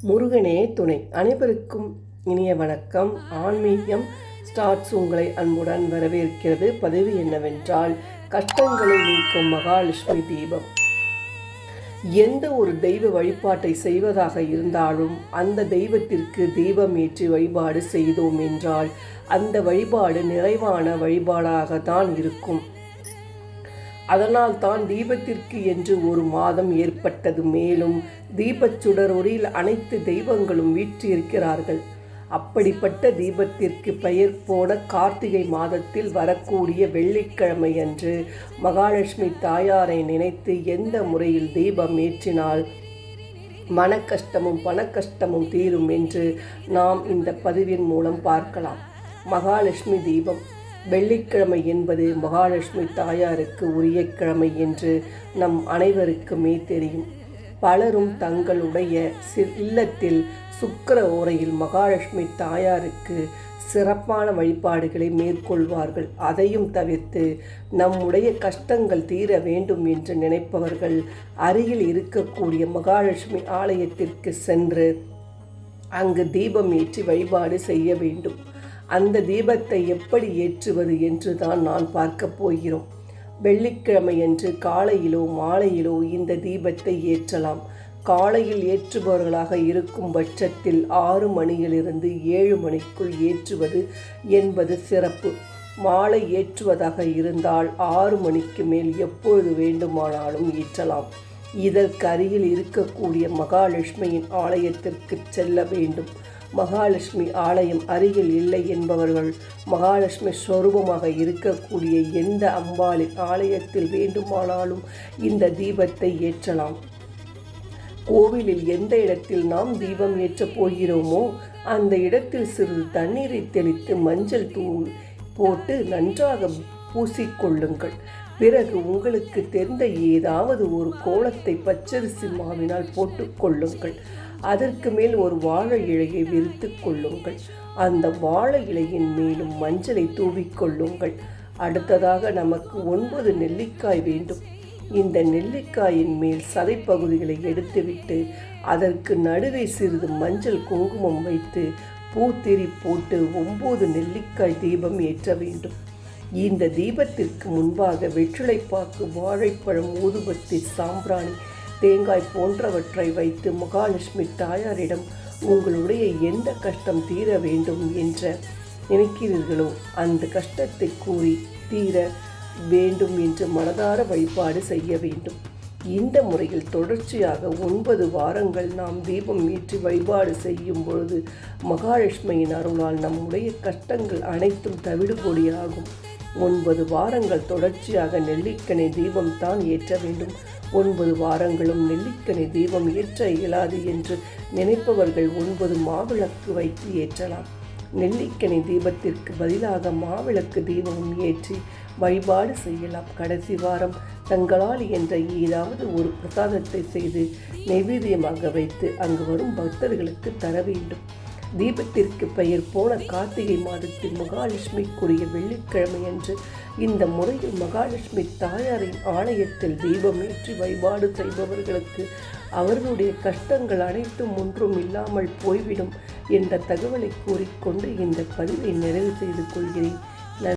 முருகனே துணை. அனைவருக்கும் இனிய வணக்கம். ஆன்மீகம் ஸ்டார்ட்ஸ் உங்களை அன்புடன் வரவேற்கிறது. பதிவு என்னவென்றால், கஷ்டங்களை நீக்கும் மகாலட்சுமி தீபம். எந்த ஒரு தெய்வ வழிபாட்டை செய்வதாக இருந்தாலும் அந்த தெய்வத்திற்கு தீபம் ஏற்றி வழிபாடு செய்தோம் என்றால் அந்த வழிபாடு நிறைவான வழிபாடாக தான் இருக்கும். அதனால் தான் தீபத்திற்கு என்று ஒரு மாதம் ஏற்பட்டது. மேலும் தீபச்சுடரொளியில் அனைத்து தெய்வங்களும் வீற்றிருக்கிறார்கள். அப்படிப்பட்ட தீபத்திற்கு பெயர் போன கார்த்திகை மாதத்தில் வரக்கூடிய வெள்ளிக்கிழமை அன்று மகாலட்சுமி தாயாரை நினைத்து எந்த முறையில் தீபம் ஏற்றினால் மன கஷ்டமும் பண கஷ்டமும் தீரும் என்று நாம் இந்த பதிவின் மூலம் பார்க்கலாம். மகாலட்சுமி தீபம். வெள்ளிக்கிழமை என்பது மகாலட்சுமி தாயாருக்கு உரிய கிழமை என்று நம் அனைவருக்குமே தெரியும். பலரும் தங்களுடைய இல்லத்தில் சுக்கிர ஓரையில் மகாலட்சுமி தாயாருக்கு சிறப்பான வழிபாடுகளை மேற்கொள்வார்கள். அதையும் தவிர்த்து நம்முடைய கஷ்டங்கள் தீர வேண்டும் என்று நினைப்பவர்கள் அருகில் இருக்கக்கூடிய மகாலட்சுமி ஆலயத்திற்கு சென்று அங்கு தீபம் ஏற்றி வழிபாடு செய்ய வேண்டும். அந்த தீபத்தை எப்படி ஏற்றுவது என்று தான் நான் பார்க்க போகிறோம். வெள்ளிக்கிழமையன்று காலையிலோ மாலையிலோ இந்த தீபத்தை ஏற்றலாம். காலையில் ஏற்றுபவர்களாக இருக்கும் பட்சத்தில் 6 மணியிலிருந்து 7 மணிக்குள் ஏற்றுவது என்பது சிறப்பு. மாலை ஏற்றுவதாக இருந்தால் 6 மணிக்கு மேல் எப்பொழுது வேண்டுமானாலும் ஏற்றலாம். இதற்கு அருகில் இருக்கக்கூடிய மகாலட்சுமியின் ஆலயத்திற்கு செல்ல வேண்டும். மகாலட்சுமி ஆலயம் அருகில் இல்லை என்பவர்கள் மகாலட்சுமி ஸ்வரூபமாக இருக்கக்கூடிய எந்த அம்பாளின் ஆலயத்தில் வேண்டுமானாலும் இந்த தீபத்தை ஏற்றலாம். கோவிலில் எந்த இடத்தில் நாம் தீபம் ஏற்றப் போகிறோமோ அந்த இடத்தில் சிறிது தண்ணீரை தெளித்து மஞ்சள் தூள் போட்டு நன்றாக பூசிக்கொள்ளுங்கள். பிறகு உங்களுக்கு தெரிந்த ஏதாவது ஒரு கோலத்தை பச்சரிசி மாவினால் போட்டுக்கொள்ளுங்கள். அதற்கு மேல் ஒரு வாழை இலையை விரித்து கொள்ளுங்கள். அந்த வாழை இலையின் மேலும் மஞ்சளை தூவிக்கொள்ளுங்கள். அடுத்ததாக நமக்கு 9 நெல்லிக்காய் வேண்டும். இந்த நெல்லிக்காயின் மேல் சதைப்பகுதிகளை எடுத்துவிட்டு அதற்கு நடுவே சிறிது மஞ்சள் குங்குமம் வைத்து பூத்திரி போட்டு 9 நெல்லிக்காய் தீபம் ஏற்ற வேண்டும். இந்த தீபத்திற்கு முன்பாக வெற்றிலைப்பாக்கு, வாழைப்பழம், ஊதுபத்தி, சாம்பிராணி, தேங்காய் போன்றவற்றை வைத்து மகாலட்சுமி தாயாரிடம் உங்களுடைய எந்த கஷ்டம் தீர வேண்டும் என்ற நினைக்கிறீர்களோ அந்த கஷ்டத்தை கூறி தீர வேண்டும் என்று மனதார வழிபாடு செய்ய வேண்டும். இந்த முறையில் தொடர்ச்சியாக 9 வாரங்கள் நாம் தீபம் ஏற்றி வழிபாடு செய்யும் பொழுது மகாலட்சுமியின் அருளால் நம்முடைய கஷ்டங்கள் அனைத்தும் தவிடுபொடியாகும். 9 வாரங்கள் தொடர்ச்சியாக நெல்லிக்கனி தீபம் தான் ஏற்ற வேண்டும். 9 வாரங்களும் நெல்லிக்கனி தீபம் ஏற்ற இயலாது என்று நினைப்பவர்கள் 9 மாவிளக்கு வைத்து ஏற்றலாம். நெல்லிக்கனி தீபத்திற்கு பதிலாக மாவிளக்கு தீபமும் ஏற்றி வழிபாடு செய்யலாம். கடைசி வாரம் தங்களால் என்ற ஏதாவது ஒரு பிரசாதத்தை செய்து நைவேத்தியமாக வைத்து அங்கு வரும் பக்தர்களுக்கு தர வேண்டும். தீபத்திற்கு பெயர் போன கார்த்திகை மாதத்தில் மகாலட்சுமிக்குரிய வெள்ளிக்கிழமை அன்று இந்த முறையில் மகாலட்சுமி தாயாரின் ஆலயத்தில் தீபம் ஏற்றி வழிபாடு செய்பவர்களுக்கு அவர்களுடைய கஷ்டங்கள் அனைத்தும் ஒன்றும் இல்லாமல் போய்விடும் என்ற தகவலை கூறிக்கொண்டு இந்த பதிவை நிறைவு செய்து கொள்கிறேன்.